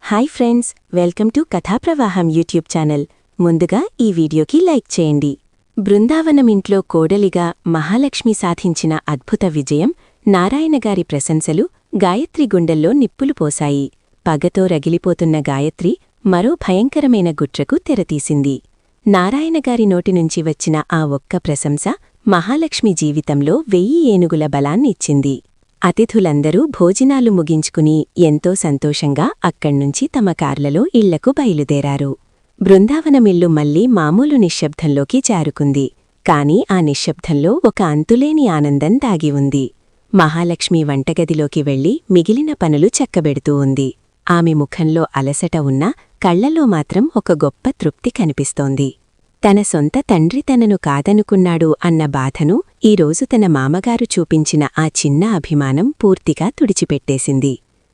Hi friends, welcome to Kathapravaham YouTube channel. ముందుగా ఈ వీడియోకి లైక్ చేయండి. బృందావనమింట్లో కోడలిగా మహాలక్ష్మి సాధించిన అద్భుత విజయం, నారాయణగారి ప్రశంసలు గాయత్రి గుండెల్లో నిప్పులు పోశాయి. పగతో రగిలిపోతున్న గాయత్రి మరో భయంకరమైన గుట్రకు తెరతీసింది. నారాయణగారి నోటినుంచి వచ్చిన ఆ ఒక్క ప్రశంస మహాలక్ష్మి జీవితంలో 1000 ఏనుగుల బలాన్నిచ్చింది. అతిథులందరూ భోజనాలు ముగించుకుని ఎంతో సంతోషంగా అక్కడ్నుంచి తమ కార్లలో ఇళ్లకు బయలుదేరారు. బృందావనమిల్లు మళ్లీ మామూలు నిశ్శబ్దంలోకి జారుకుంది. కాని ఆ నిశ్శబ్దంలో ఒక అంతులేని ఆనందం దాగి ఉంది. మహాలక్ష్మి వంటగదిలోకి వెళ్లి మిగిలిన పనులు చక్కబెడుతూ ఉంది. ఆమె ముఖంలో అలసట ఉన్నా కళ్లలో మాత్రం ఒక గొప్ప తృప్తి కనిపిస్తోంది. తన సొంత తండ్రి తనను కాదనుకున్నాడు అన్న బాధను ఈరోజు తన మామగారు చూపించిన ఆ చిన్న అభిమానం పూర్తిగా తుడిచిపెట్టేసింది.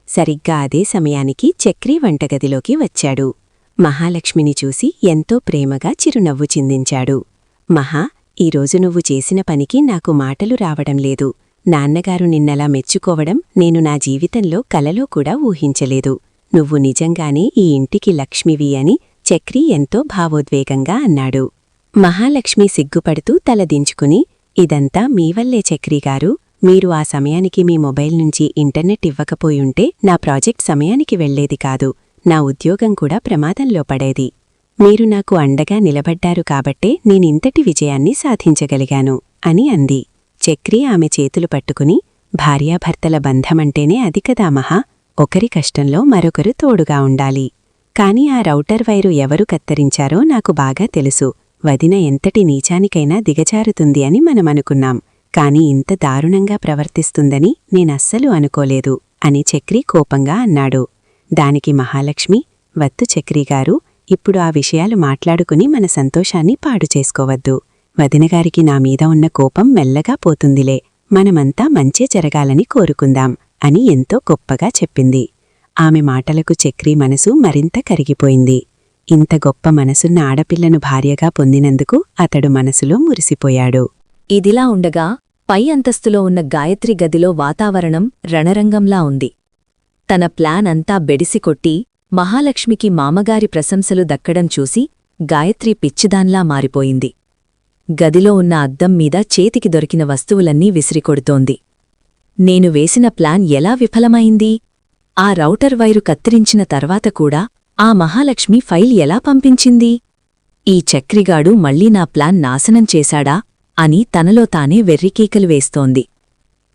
సరిగ్గా అదే సమయానికి చక్రీ వంటగదిలోకి వచ్చాడు. మహాలక్ష్మిని చూసి ఎంతో ప్రేమగా చిరునవ్వు చిందించాడు. మహా, ఈరోజు నువ్వు చేసిన పనికి నాకు మాటలు రావడం లేదు. నాన్నగారు నిన్నలా మెచ్చుకోవడం నేను నా జీవితంలో కలలో కూడా ఊహించలేదు. నువ్వు నిజంగానే ఈ ఇంటికి లక్ష్మివి అని చక్రీ ఎంతో భావోద్వేగంగా అన్నాడు. మహాలక్ష్మి సిగ్గుపడుతూ తలదించుకుని, ఇదంతా మీవల్లే చక్రీగారు. మీరు ఆ సమయానికి మీ మొబైల్ నుంచి ఇంటర్నెట్ ఇవ్వకపోయుంటే నా ప్రాజెక్ట్ సమయానికి వెళ్లేది కాదు. నా ఉద్యోగం కూడా ప్రమాదంలో పడేది. మీరు నాకు అండగా నిలబడ్డారు కాబట్టే నేనింతటి విజయాన్ని సాధించగలిగాను అని అంది. చక్రీ ఆమె చేతులు పట్టుకుని, భార్యాభర్తల బంధమంటేనే అది కదా మహా, ఒకరి కష్టంలో మరొకరు తోడుగా ఉండాలి. కాని ఆ రౌటర్ వైరు ఎవరు కత్తరించారో నాకు బాగా తెలుసు. వదిన ఎంతటి నీచానికైనా దిగజారుతుంది అని మనమనుకున్నాం. కాని ఇంత దారుణంగా ప్రవర్తిస్తుందని నేనస్సలు అనుకోలేదు అని చక్రీ కోపంగా అన్నాడు. దానికి మహాలక్ష్మి, వద్దు చక్రీగారు, ఇప్పుడు ఆ విషయాలు మాట్లాడుకుని మన సంతోషాన్ని పాడు చేసుకోవద్దు. వదినగారికి నా మీద ఉన్న కోపం మెల్లగా పోతుందిలే. మనమంతా మంచే జరగాలని కోరుకుందాం అని ఎంతో గొప్పగా చెప్పింది. ఆమె మాటలకు చక్రీ మనసు మరింత కరిగిపోయింది. ఇంత గొప్ప మనసున్న ఆడపిల్లను భార్యగా పొందినందుకు అతడు మనసులో మురిసిపోయాడు. ఇదిలా ఉండగా పై అంతస్తులో ఉన్న గాయత్రి గదిలో వాతావరణం రణరంగంలా ఉంది. తన ప్లాన్ అంతా బెడిసికొట్టి మహాలక్ష్మికి మామగారి ప్రశంసలు దక్కడం చూసి గాయత్రి పిచ్చిదాన్లా మారిపోయింది. గదిలో ఉన్న అద్దం మీద చేతికి దొరికిన వస్తువులన్నీ విసిరికొడుతోంది. నేను వేసిన ప్లాన్ ఎలా విఫలమైంది? ఆ రౌటర్ వైరు కత్తిరించిన తర్వాత కూడా ఆ మహాలక్ష్మి ఫైల్ ఎలా పంపించింది? ఈ చక్రిగాడు మళ్లీ నా ప్లాన్ నాశనం చేశాడా అని తనలో తానే వెర్రికేకలు వేస్తోంది.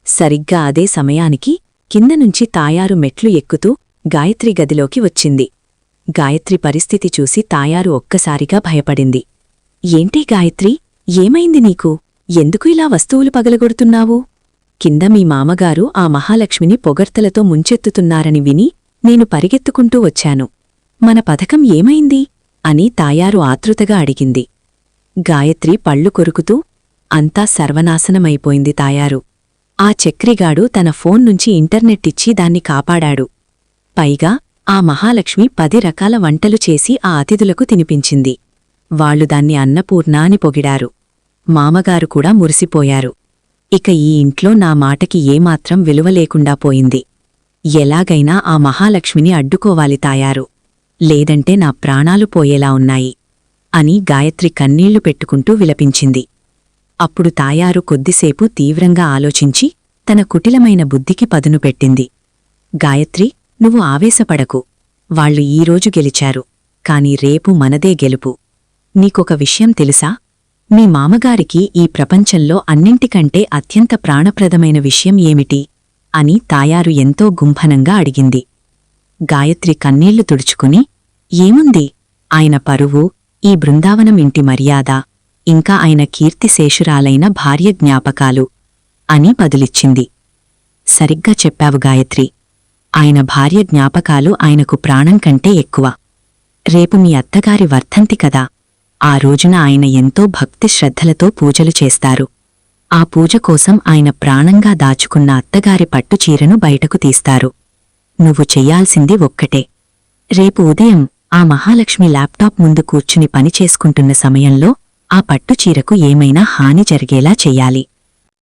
సరిగ్గా అదే సమయానికి కిందనుంచి తాయారు మెట్లు ఎక్కుతూ గాయత్రి గదిలోకి వచ్చింది. గాయత్రి పరిస్థితి చూసి తాయారు ఒక్కసారిగా భయపడింది. ఏంటి గాయత్రి, ఏమైంది నీకు? ఎందుకు ఇలా వస్తువులు పగలగొడుతున్నావు? కింద మీ మామగారు ఆ మహాలక్ష్మిని పొగడ్తలతో ముంచెత్తుతున్నారని విని నేను పరిగెత్తుకుంటూ వచ్చాను. మన పథకం ఏమైంది అని తాయారు ఆతృతగా అడిగింది. గాయత్రి పళ్ళు కొరుకుతూ, అంతా సర్వనాశనమైపోయింది తాయారు. ఆ చక్రిగాడు తన ఫోన్ నుంచి ఇంటర్నెట్ ఇచ్చి దాన్ని కాపాడాడు. పైగా ఆ మహాలక్ష్మి 10 రకాల వంటలు చేసి ఆ అతిథులకు తినిపించింది. వాళ్లు దాన్ని అన్నపూర్ణ అని పొగిడారు. మామగారు కూడా మురిసిపోయారు. ఇక ఈ ఇంట్లో నా మాటకి ఏమాత్రం విలువ లేకుండా పోయింది. ఎలాగైనా ఆ మహాలక్ష్మిని అడ్డుకోవాలి తాయారు, లేదంటే నా ప్రాణాలు పోయేలా ఉన్నాయి అని గాయత్రి కన్నీళ్లు పెట్టుకుంటూ విలపించింది. అప్పుడు తాయారు కొద్దిసేపు తీవ్రంగా ఆలోచించి తన కుటిలమైన బుద్ధికి పదును పెట్టింది. గాయత్రి, నువ్వు ఆవేశపడకు. వాళ్లు ఈరోజు గెలిచారు, కాని రేపు మనదే గెలుపు. నీకొక విషయం తెలుసా? మీ మామగారికి ఈ ప్రపంచంలో అన్నింటికంటే అత్యంత ప్రాణప్రదమైన విషయం ఏమిటి అని తాయారు ఎంతో గుంభనంగా అడిగింది. గాయత్రి కన్నీళ్లు తుడుచుకుని, ఏముంది, ఆయన పరువు, ఈ బృందావనం ఇంటి మర్యాద, ఇంకా ఆయన కీర్తిశేషురాలైన భార్య జ్ఞాపకాలు అని బదులిచ్చింది. సరిగ్గా చెప్పావు గాయత్రి. ఆయన భార్య జ్ఞాపకాలు ఆయనకు ప్రాణం కంటే ఎక్కువ. రేపు మీ అత్తగారి వర్ధంతి కదా. ఆ రోజున ఆయన ఎంతో భక్తి శ్రద్ధలతో పూజలు చేస్తారు. ఆ పూజ కోసం ఆయన ప్రాణంగా దాచుకున్న అత్తగారి పట్టుచీరను బయటకు తీస్తారు. నువ్వు చెయ్యాల్సింది ఒక్కటే. రేపు ఉదయం ఆ మహాలక్ష్మి ల్యాప్టాప్ ముందు కూర్చుని పనిచేసుకుంటున్న సమయంలో ఆ పట్టుచీరకు ఏమైనా హాని జరిగేలా చెయ్యాలి.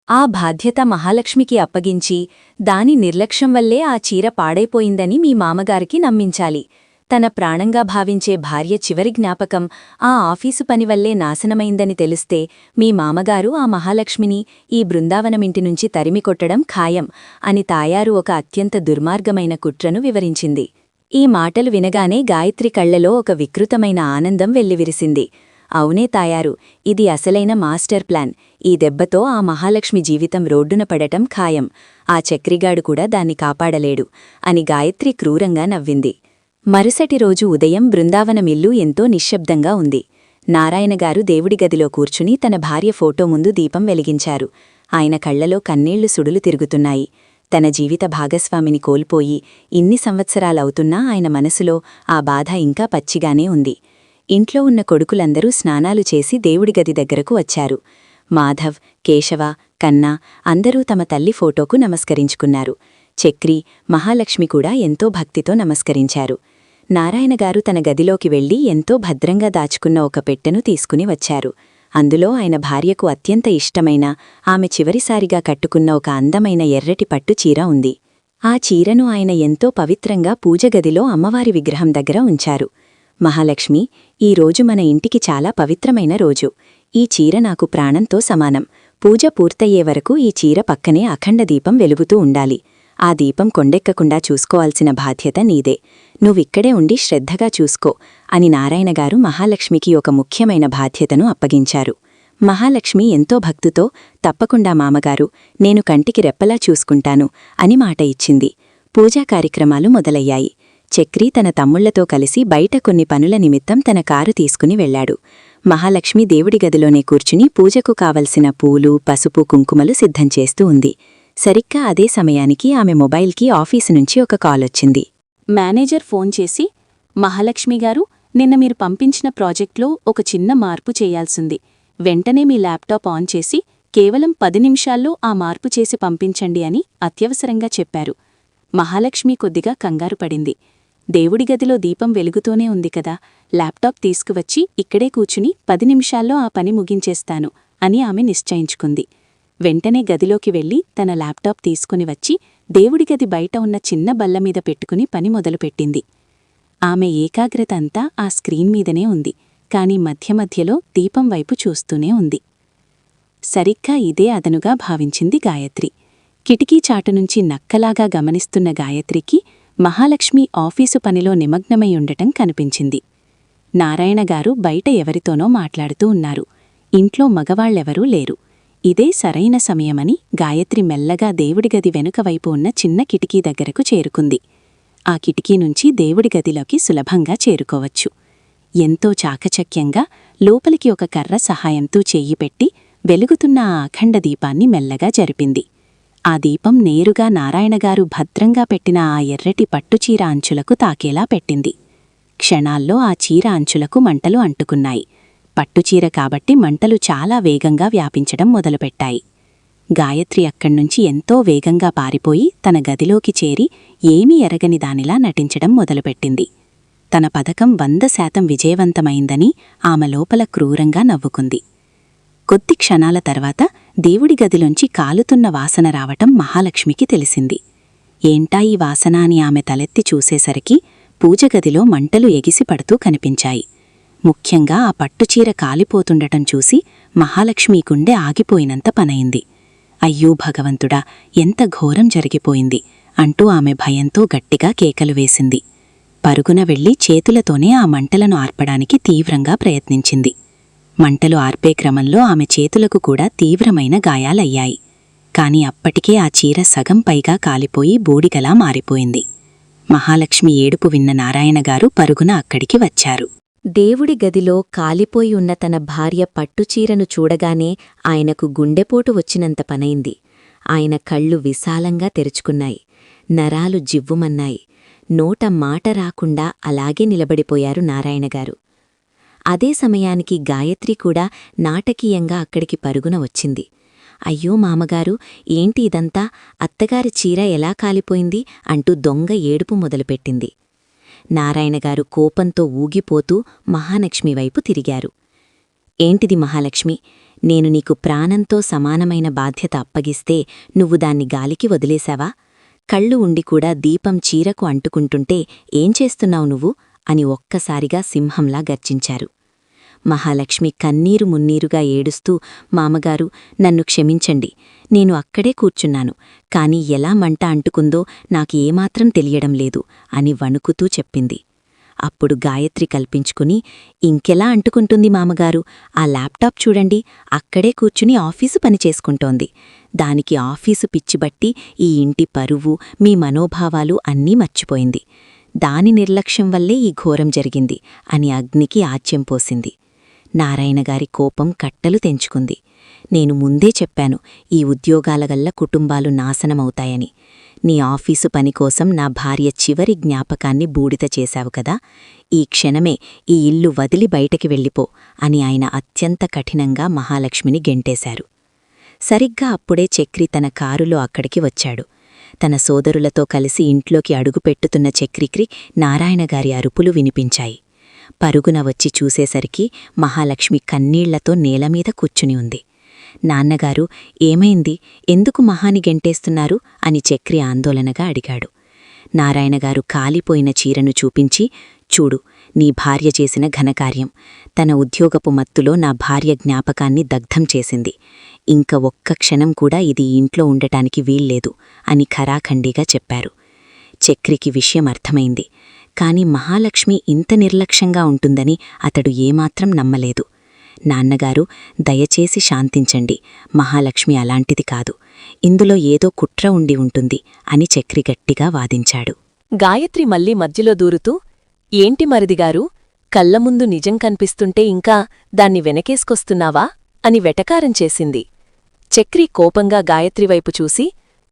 ఆ బాధ్యత మహాలక్ష్మికి అప్పగించి దాని నిర్లక్ష్యం వల్లే ఆ చీర పాడైపోయిందని మీ మామగారికి నమ్మించాలి. తన ప్రాణంగా భావించే భార్య చివరి జ్ఞాపకం ఆ ఆఫీసు పనివల్లే నాశనమైందని తెలిస్తే మీ మామగారు ఆ మహాలక్ష్మిని ఈ బృందావనమింటినుంచి తరిమికొట్టడం ఖాయం అని తాయారు ఒక అత్యంత దుర్మార్గమైన కుట్రను వివరించింది. ఈ మాటలు వినగానే గాయత్రి కళ్లలో ఒక వికృతమైన ఆనందం వెల్లివిరిసింది. అవునే తాయారు, ఇది అసలైన మాస్టర్ ప్లాన్. ఈ దెబ్బతో ఆ మహాలక్ష్మి జీవితం రోడ్డున పడటం ఖాయం. ఆ చక్రిగాడు కూడా దాన్ని కాపాడలేడు అని గాయత్రి క్రూరంగా నవ్వింది. మరుసటి రోజు ఉదయం బృందావనమిల్లు ఎంతో నిశ్శబ్దంగా ఉంది. నారాయణగారు దేవుడి గదిలో కూర్చుని తన భార్య ఫోటో ముందు దీపం వెలిగించారు. ఆయన కళ్లలో కన్నీళ్లు సుడులు తిరుగుతున్నాయి. తన జీవిత భాగస్వామిని కోల్పోయి ఇన్ని సంవత్సరాలవుతున్నా ఆయన మనసులో ఆ బాధ ఇంకా పచ్చిగానే ఉంది. ఇంట్లో ఉన్న కొడుకులందరూ స్నానాలు చేసి దేవుడి గది దగ్గరకు వచ్చారు. మాధవ్, కేశవ, కన్నా అందరూ తమ తల్లి ఫోటోకు నమస్కరించుకున్నారు. చక్రి, మహాలక్ష్మి కూడా ఎంతో భక్తితో నమస్కరించారు. నారాయణగారు తన గదిలోకి వెళ్లి ఎంతో భద్రంగా దాచుకున్న ఒక పెట్టెను తీసుకుని వచ్చారు. అందులో ఆయన భార్యకు అత్యంత ఇష్టమైన, ఆమె చివరిసారిగా కట్టుకున్న ఒక అందమైన ఎర్రటి పట్టు చీర ఉంది. ఆ చీరను ఆయన ఎంతో పవిత్రంగా పూజగదిలో అమ్మవారి విగ్రహం దగ్గర ఉంచారు. మహాలక్ష్మి, ఈరోజు మన ఇంటికి చాలా పవిత్రమైన రోజు. ఈ చీర నాకు ప్రాణంతో సమానం. పూజ పూర్తయ్యే వరకు ఈ చీర పక్కనే అఖండ దీపం వెలుగుతూ ఉండాలి. ఆ దీపం కొండెక్కకుండా చూసుకోవాల్సిన బాధ్యత నీదే. నువ్విక్కడే ఉండి శ్రద్ధగా చూసుకో అని నారాయణగారు మహాలక్ష్మికి ఒక ముఖ్యమైన బాధ్యతను అప్పగించారు. మహాలక్ష్మి ఎంతో భక్తుతో, తప్పకుండా మామగారు, నేను కంటికి రెప్పలా చూసుకుంటాను అని మాట ఇచ్చింది. పూజా కార్యక్రమాలు మొదలయ్యాయి. చక్రి తన తమ్ముళ్లతో కలిసి బయట కొన్ని పనుల నిమిత్తం తన కారు తీసుకుని వెళ్లాడు. మహాలక్ష్మి దేవుడి గదిలోనే కూర్చుని పూజకు కావలసిన పూలు, పసుపు, కుంకుమలు సిద్ధం చేస్తూ ఉంది. సరిగ్గా అదే సమయానికి ఆమె మొబైల్కి ఆఫీసు నుంచి ఒక కాలొచ్చింది. మేనేజర్ ఫోన్ చేసి, మహాలక్ష్మిగారు, నిన్న మీరు పంపించిన ప్రాజెక్ట్లో ఒక చిన్న మార్పు చేయాల్సింది. వెంటనే మీ ల్యాప్టాప్ ఆన్ చేసి కేవలం 10 నిమిషాల్లో ఆ మార్పు చేసి పంపించండి అని అత్యవసరంగా చెప్పారు. మహాలక్ష్మి కొద్దిగా కంగారు పడింది. దేవుడి గదిలో దీపం వెలుగుతూనే ఉంది కదా, ల్యాప్టాప్ తీసుకువచ్చి ఇక్కడే కూచుని 10 నిమిషాల్లో ఆ పని ముగించేస్తాను అని ఆమె నిశ్చయించుకుంది. వెంటనే గదిలోకి వెళ్లి తన ల్యాప్టాప్ తీసుకుని వచ్చి దేవుడి గది బయట ఉన్న చిన్న బల్లమీద పెట్టుకుని పని మొదలుపెట్టింది. ఆమె ఏకాగ్రత అంతా ఆ స్క్రీన్ మీదనే ఉంది, కాని మధ్య మధ్యలో దీపం వైపు చూస్తూనే ఉంది. సరిగ్గా ఇదే అదనుగా భావించింది గాయత్రి. కిటికీ చాటునుంచి నక్కలాగా గమనిస్తున్న గాయత్రికి మహాలక్ష్మి ఆఫీసు పనిలో నిమగ్నమై ఉండటం కనిపించింది. నారాయణగారు బయట ఎవరితోనో మాట్లాడుతూ ఉన్నారు. ఇంట్లో మగవాళ్లెవరూ లేరు. ఇదే సరైన సమయమని గాయత్రి మెల్లగా దేవుడి గది వెనుకవైపు ఉన్న చిన్న కిటికీ దగ్గరకు చేరుకుంది. ఆ కిటికీ నుంచి దేవుడి గదిలోకి సులభంగా చేరుకోవచ్చు. ఎంతో చాకచక్యంగా లోపలికి ఒక కర్ర సహాయంతో చెయ్యిపెట్టి వెలుగుతున్న ఆ అఖండ దీపాన్ని మెల్లగా జరిపింది. ఆ దీపం నేరుగా నారాయణగారు భద్రంగా పెట్టిన ఆ ఎర్రటి పట్టుచీర అంచులకు తాకేలా పెట్టింది. క్షణాల్లో ఆ చీర అంచులకు మంటలు అంటుకున్నాయి. పట్టుచీర కాబట్టి మంటలు చాలా వేగంగా వ్యాపించడం మొదలుపెట్టాయి. గాయత్రి అక్కడ్నుంచి ఎంతో వేగంగా పారిపోయి తన గదిలోకి చేరి ఏమీ ఎరగని దానిలా నటించడం మొదలుపెట్టింది. తన పథకం 100% విజయవంతమైందని ఆమె లోపల క్రూరంగా నవ్వుకుంది. కొద్ది క్షణాల తర్వాత దేవుడి గదిలోంచి కాలుతున్న వాసన రావటం మహాలక్ష్మికి తెలిసింది. ఏంటా ఈ వాసన అని ఆమె తలెత్తి చూసేసరికి పూజగదిలో మంటలు ఎగిసిపడుతూ కనిపించాయి. ముఖ్యంగా ఆ పట్టుచీర కాలిపోతుండటం చూసి మహాలక్ష్మి గుండె ఆగిపోయినంత పనైంది. అయ్యో భగవంతుడా, ఎంత ఘోరం జరిగిపోయింది అంటూ ఆమె భయంతో గట్టిగా కేకలు వేసింది. పరుగున వెళ్లి చేతులతోనే ఆ మంటలను ఆర్పడానికి తీవ్రంగా ప్రయత్నించింది. మంటలు ఆర్పే క్రమంలో ఆమె చేతులకు కూడా తీవ్రమైన గాయాలయ్యాయి. కాని అప్పటికే ఆ చీర సగం పైగా కాలిపోయి బూడిగలా మారిపోయింది. మహాలక్ష్మి ఏడుపు విన్న నారాయణగారు పరుగున అక్కడికి వచ్చారు. దేవుడి గదిలో కాలిపోయి ఉన్న తన భార్య పట్టుచీరను చూడగానే ఆయనకు గుండెపోటు వచ్చినంత పనైంది. ఆయన కళ్ళు విశాలంగా తెరుచుకున్నాయి. నరాలు జివ్వుమన్నాయి. నోట మాట రాకుండా అలాగే నిలబడిపోయారు నారాయణగారు. అదే సమయానికి గాయత్రి కూడా నాటకీయంగా అక్కడికి పరుగున వచ్చింది. అయ్యో మామగారు, ఏంటి ఇదంతా, అత్తగారి చీర ఎలా కాలిపోయింది అంటూ దొంగ ఏడుపు మొదలుపెట్టింది. నారాయణగారు కోపంతో ఊగిపోతూ మహాలక్ష్మి వైపు తిరిగారు. ఏంటిది మహాలక్ష్మి, నేను నీకు ప్రాణంతో సమానమైన బాధ్యత అప్పగిస్తే నువ్వు దాన్ని గాలికి వదిలేశావా? కళ్ళు ఉండి కూడా దీపం చీరకు అంటుకుంటుంటే ఏం చేస్తున్నావు నువ్వు అని ఒక్కసారిగా సింహంలా గర్జించారు. మహాలక్ష్మి కన్నీరు మున్నీరుగా ఏడుస్తూ, మామగారు, నన్ను క్షమించండి. నేను అక్కడే కూర్చున్నాను, కాని ఎలా మంట అంటుకుందో నాకు ఏమాత్రం తెలియడం లేదు అని వణుకుతూ చెప్పింది. అప్పుడు గాయత్రి కల్పించుకుని, ఇంకెలా అంటుకుంటుంది మామగారు, ఆ ల్యాప్టాప్ చూడండి, అక్కడే కూర్చుని ఆఫీసు పని చేసుకుంటోంది. దానికి ఆఫీసు పిచ్చిబట్టి ఈ ఇంటి పరువు, మీ మనోభావాలు అన్నీ మర్చిపోయింది. దాని నిర్లక్ష్యం వల్లే ఈ ఘోరం జరిగింది అని అగ్నికి ఆజ్యం పోసింది. నారాయణగారి కోపం కట్టలు తెంచుకుంది. నేను ముందే చెప్పాను, ఈ ఉద్యోగాలగల్ల కుటుంబాలు నాశనమవుతాయని. నీ ఆఫీసు పనికోసం నా భార్య చివరి జ్ఞాపకాన్ని బూడిద చేశావు కదా, ఈ క్షణమే ఈ ఇల్లు వదిలి బయటకి వెళ్ళిపో అని ఆయన అత్యంత కఠినంగా మహాలక్ష్మిని గెంటేశారు. సరిగ్గా అప్పుడే చక్రి తన కారులో అక్కడికి వచ్చాడు. తన సోదరులతో కలిసి ఇంట్లోకి అడుగుపెట్టుతున్న చక్రికి నారాయణగారి అరుపులు వినిపించాయి. పరుగున వచ్చి చూసేసరికి మహాలక్ష్మి కన్నీళ్లతో నేలమీద కూర్చుని ఉంది. నాన్నగారు, ఏమైంది, ఎందుకు మహాని గెంటేస్తున్నారు అని చక్రి ఆందోళనగా అడిగాడు. నారాయణగారు కాలిపోయిన చీరను చూపించి, చూడు, నీ భార్య చేసిన ఘనకార్యం. తన ఉద్యోగపు మత్తులో నా భార్య జ్ఞాపకాన్ని దగ్ధం చేసింది. ఇంక ఒక్క క్షణం కూడా ఇది ఇంట్లో ఉండటానికి వీల్లేదు అని ఖరాఖండిగా చెప్పారు. చక్రికి విషయం అర్థమైంది. కాని మహాలక్ష్మి ఇంత నిర్లక్ష్యంగా ఉంటుందని అతడు ఏమాత్రం నమ్మలేదు. నాన్నగారు, దయచేసి శాంతించండి. మహాలక్ష్మి అలాంటిది కాదు. ఇందులో ఏదో కుట్ర ఉండి ఉంటుంది అని చక్రి గట్టిగా వాదించాడు. గాయత్రి మళ్ళీ మధ్యలో దూరుతూ, ఏంటి మరిదిగారు, కళ్లముందు నిజం కనిపిస్తుంటే ఇంకా దాన్ని వెనకేసుకొస్తున్నావా అని వెటకారం చేసింది. చక్రి కోపంగా గాయత్రివైపు చూసి,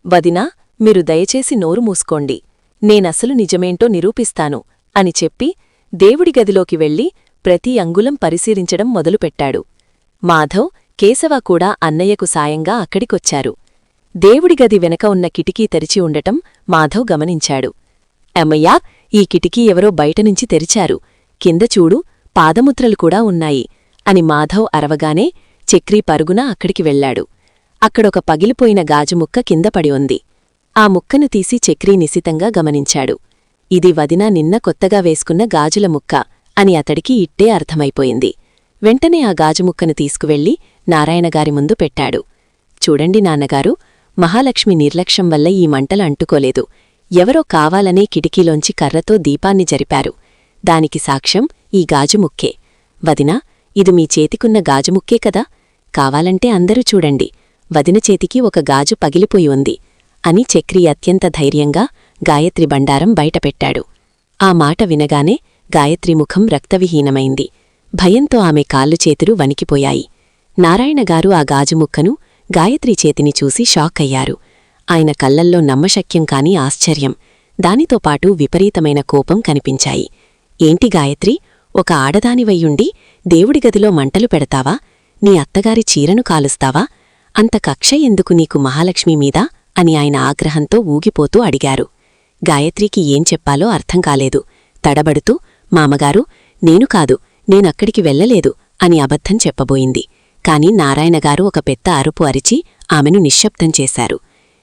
వదినా, మీరు దయచేసి నోరు మూసుకోండి. నేనసలు నిజమేంటో నిరూపిస్తాను అని చెప్పి దేవుడి గదిలోకి వెళ్లి ప్రతి అంగుళం పరిశీలించడం మొదలుపెట్టాడు. మాధవ్, కేశవ కూడా అన్నయ్యకు సాయంగా అక్కడికొచ్చారు. దేవుడి గది వెనక ఉన్న కిటికీ తెరిచి ఉండటం మాధవ్ గమనించాడు. అమ్మయ్యా, ఈ కిటికీ ఎవరో బయటనుంచి తెరిచారు, కింద చూడు, పాదముద్రలు కూడా ఉన్నాయి అని మాధవ్ అరవగానే చక్రి పరుగున అక్కడికి వెళ్లాడు. అక్కడొక పగిలిపోయిన గాజుముక్క కింద పడి ఉంది. ఆ ముక్కను తీసి చక్రి నిశితంగా గమనించాడు. ఇది వదిన నిన్న కొత్తగా వేసుకున్న గాజుల ముక్క అని అతడికి ఇట్టే అర్థమైపోయింది. వెంటనే ఆ గాజుముక్కను తీసుకువెళ్లి నారాయణగారి ముందు పెట్టాడు. చూడండి నాన్నగారు, మహాలక్ష్మి నిర్లక్ష్యం వల్ల ఈ మంటలు అంటుకోలేదు. ఎవరో కావాలనే కిటికీలోంచి కర్రతో దీపాన్ని జరిపారు. దానికి సాక్ష్యం ఈ గాజుముక్కే. వదినా, ఇది మీ చేతికున్న గాజుముక్కే కదా, కావాలంటే అందరూ చూడండి, వదిన చేతికి ఒక గాజు పగిలిపోయి ఉంది అని చక్రి అత్యంత ధైర్యంగా గాయత్రి బండారం బయటపెట్టాడు. ఆ మాట వినగానే గాయత్రి ముఖం రక్తవిహీనమైంది. భయంతో ఆమె కాళ్ళు చేతులు వణికిపోయాయి. నారాయణగారు ఆ గాజుముక్కను, గాయత్రి చేతిని చూసి షాక్ అయ్యారు. ఆయన కళ్లల్లో నమ్మశక్యం కాని ఆశ్చర్యం, దానితో పాటు విపరీతమైన కోపం కనిపించాయి. ఏంటి గాయత్రి, ఒక ఆడదానివయ్యుండి దేవుడి గదిలో మంటలు పెడతావా? నీ అత్తగారి చీరను కాలుస్తావా? అంత కక్ష ఎందుకు నీకు మహాలక్ష్మి మీద అని ఆయన ఆగ్రహంతో ఊగిపోతూ అడిగారు. గాయత్రికి ఏం చెప్పాలో అర్థం కాలేదు. తడబడుతూ, మామగారు, నేను కాదు, నేనక్కడికి వెళ్లలేదు అని అబద్ధం చెప్పబోయింది. కాని నారాయణగారు ఒక పెద్ద అరుపు అరిచి ఆమెను నిశ్శబ్దం చేశారు.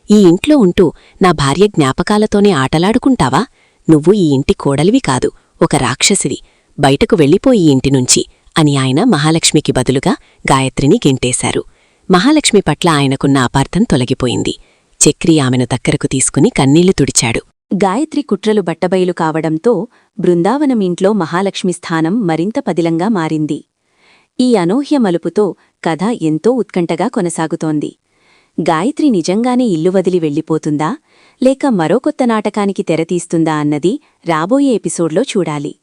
ఈ ఇంట్లో ఉంటూ నా భార్య జ్ఞాపకాలతోనే ఆటలాడుకుంటావా? నువ్వు ఈ ఇంటి కోడలివి కాదు, ఒక రాక్షసివి. బయటకు వెళ్ళిపోయి ఇంటినుంచి అని ఆయన మహాలక్ష్మికి బదులుగా గాయత్రిని గెంటేశారు. మహాలక్ష్మి పట్ల ఆయనకున్న అపార్థం తొలగిపోయింది. చక్రి ఆమెను దగ్గరకు తీసుకుని కన్నీళ్లు తుడిచాడు. గాయత్రి కుట్రలు బట్టబయలు కావడంతో బృందావనమింట్లో మహాలక్ష్మి స్థానం మరింత పదిలంగా మారింది. ఈ అనూహ్య మలుపుతో కథ ఎంతో ఉత్కంఠగా కొనసాగుతోంది. గాయత్రి నిజంగానే ఇల్లు వదిలి వెళ్ళిపోతుందా, లేక మరో కొత్త నాటకానికి తెరతీస్తుందా అన్నది రాబోయే ఎపిసోడ్లో చూడాలి.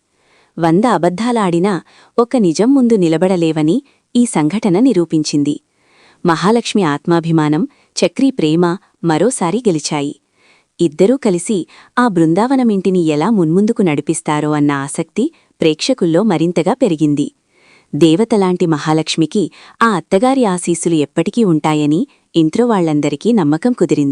100 అబద్ధాలాడినా ఒక్క నిజం ముందు నిలబడలేవని ఈ సంఘటన నిరూపించింది. మహాలక్ష్మి ఆత్మాభిమానం, చక్రి ప్రేమ మరోసారి గెలిచాయి. ఇద్దరూ కలిసి ఆ బృందావనమింటిని ఎలా మున్ముందుకు నడిపిస్తారో అన్న ఆసక్తి ప్రేక్షకుల్లో మరింతగా పెరిగింది. దేవతలాంటి మహాలక్ష్మికి ఆ అత్తగారి ఆశీస్సులు ఎప్పటికీ ఉంటాయని ఇంట్లో వాళ్లందరికీ నమ్మకం కుదిరింది.